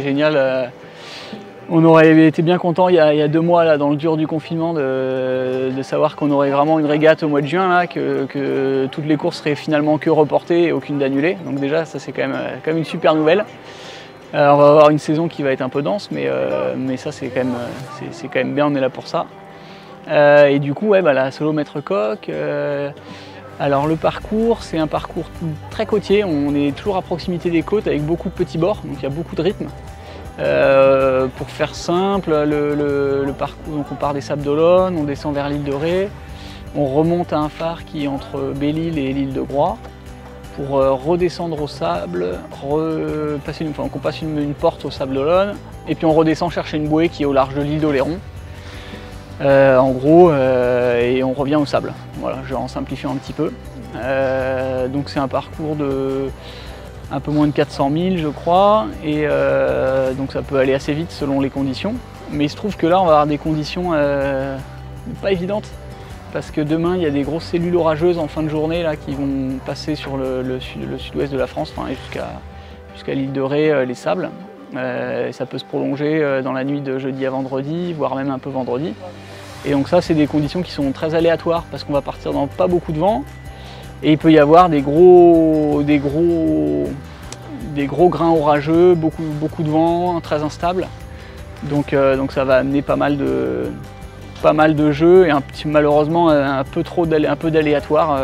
génial. On aurait été bien content il y a 2 mois, là, dans le dur du confinement, de savoir qu'on aurait vraiment une régate au mois de juin, là, que toutes les courses seraient finalement que reportées et aucune d'annulée. Donc déjà, ça c'est quand même une super nouvelle. On va avoir une saison qui va être un peu dense, mais ça c'est quand même bien, on est là pour ça. Et du coup, ouais, la solo maître coq. Alors le parcours, c'est un parcours très côtier. On est toujours à proximité des côtes avec beaucoup de petits bords, donc il y a beaucoup de rythme. Pour faire simple, le parcours, donc on part des Sables d'Olonne, on descend vers l'île de Ré, on remonte à un phare qui est entre Belle-Île et l'île de Groix pour redescendre au sable, on passe une porte au Sables d'Olonne et puis on redescend chercher une bouée qui est au large de l'île d'Oléron. En gros, et on revient au sable. Voilà, en simplifiant un petit peu. Donc c'est un parcours de un peu moins de 400 000 je crois, et donc ça peut aller assez vite selon les conditions. Mais il se trouve que là on va avoir des conditions pas évidentes, parce que demain il y a des grosses cellules orageuses en fin de journée là, qui vont passer sur le sud-ouest de la France, enfin, jusqu'à l'île de Ré, les Sables. Ça peut se prolonger dans la nuit de jeudi à vendredi, voire même un peu vendredi. Et donc ça c'est des conditions qui sont très aléatoires, parce qu'on va partir dans pas beaucoup de vent. Et il peut y avoir des gros grains orageux, beaucoup de vent, très instable. Donc ça va amener pas mal de jeux et malheureusement un peu d'aléatoire,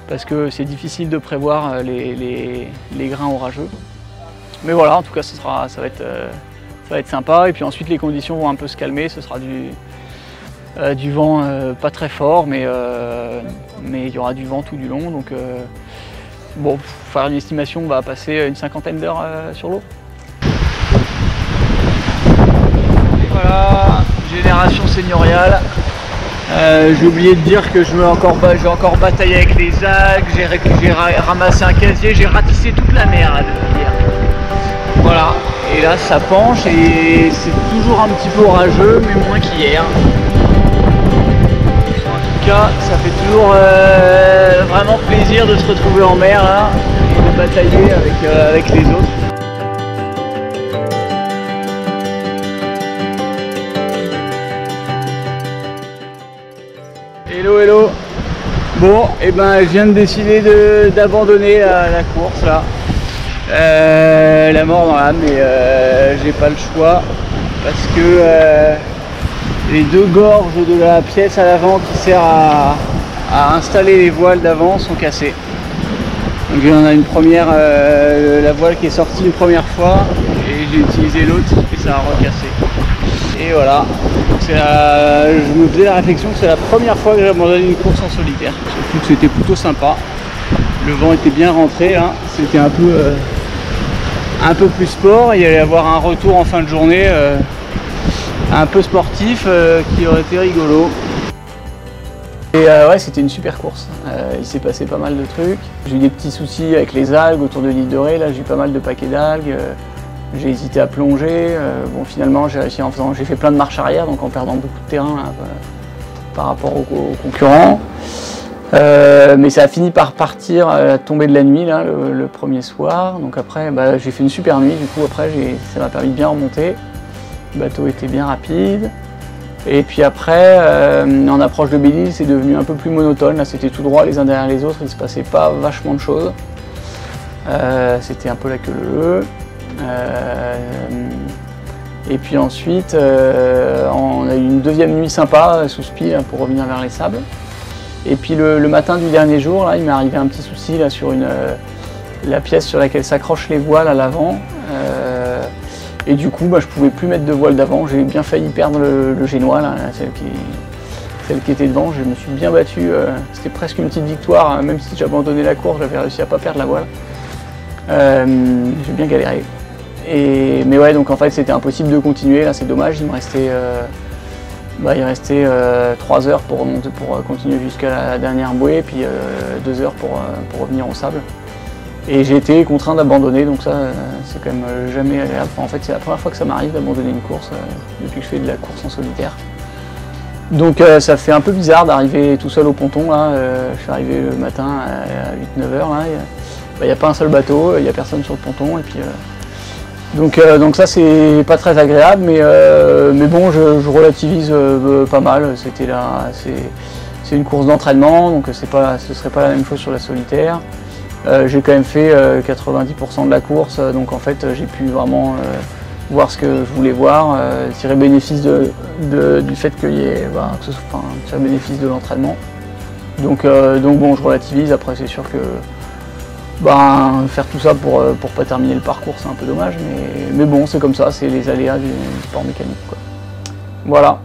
parce que c'est difficile de prévoir les grains orageux. Mais voilà, en tout cas ça va être sympa. Et puis ensuite les conditions vont un peu se calmer, ce sera du vent pas très fort, mais il y aura du vent tout du long. Donc bon, pour faire une estimation, on va passer une 50aine d'heures sur l'eau. Voilà, génération seigneuriale. J'ai oublié de dire que je vais encore batailler avec les algues, j'ai ramassé un casier, j'ai ratissé toute la mer hier. Voilà, et là ça penche et c'est toujours un petit peu orageux, mais moins qu'hier. Ça fait toujours vraiment plaisir de se retrouver en mer là, et de batailler avec les autres. Hello hello. Bon, et je viens de décider d'abandonner la course là. La mort dans l'âme, mais j'ai pas le choix, parce que les 2 gorges de la pièce à l'avant qui sert à installer les voiles d'avant sont cassées. Donc il y en a une première, la voile qui est sortie une première fois, et j'ai utilisé l'autre et ça a recassé. Et voilà, je me faisais la réflexion que c'est la première fois que j'abandonnais une course en solitaire. Surtout que c'était plutôt sympa, le vent était bien rentré, hein. C'était un peu plus sport, il y allait y avoir un retour en fin de journée un peu sportif qui aurait été rigolo. Et ouais, c'était une super course. Il s'est passé pas mal de trucs. J'ai eu des petits soucis avec les algues autour de l'île de Ré. Là, j'ai eu pas mal de paquets d'algues. J'ai hésité à plonger. Bon, finalement, j'ai réussi j'ai fait plein de marches arrière, donc en perdant beaucoup de terrain là, par rapport aux concurrents. Mais ça a fini par partir à la tombée de la nuit là, le premier soir. Donc après, j'ai fait une super nuit. Du coup, après, ça m'a permis de bien remonter. Le bateau était bien rapide. Et puis après, en approche de Belle-Île, c'est devenu un peu plus monotone. Là, c'était tout droit les uns derrière les autres. Il ne se passait pas vachement de choses. C'était un peu la queue leu. Et puis ensuite, on a eu une deuxième nuit sympa sous spi pour revenir vers les sables. Et puis le matin du dernier jour, là, il m'est arrivé un petit souci là, sur la pièce sur laquelle s'accrochent les voiles à l'avant. Et du coup, je pouvais plus mettre de voile d'avant. J'ai bien failli perdre le génois, là, celle qui était devant. Je me suis bien battu. C'était presque une petite victoire, hein, même si j'abandonnais la course, j'avais réussi à pas perdre la voile. J'ai bien galéré. Mais ouais, donc en fait, c'était impossible de continuer. Là, c'est dommage. Il me restait, 3 heures pour remonter, pour continuer jusqu'à la dernière bouée, puis 2 heures pour revenir au sable. Et j'ai été contraint d'abandonner, donc ça, c'est quand même jamais agréable. En fait, c'est la première fois que ça m'arrive d'abandonner une course depuis que je fais de la course en solitaire. Donc ça fait un peu bizarre d'arriver tout seul au ponton. Là. Je suis arrivé le matin à 8-9 heures. Il n'y a pas un seul bateau, il n'y a personne sur le ponton. Et puis Donc ça c'est pas très agréable, mais bon, je relativise pas mal. C'est une course d'entraînement, donc ce serait pas la même chose sur la solitaire. J'ai quand même fait 90% de la course, donc en fait j'ai pu vraiment voir ce que je voulais voir, tirer bénéfice du fait qu'il y ait, tirer bénéfice de l'entraînement. Donc bon, je relativise. Après c'est sûr que faire tout ça pour pas terminer le parcours, c'est un peu dommage, mais bon, c'est comme ça, c'est les aléas du sport mécanique, quoi. Voilà.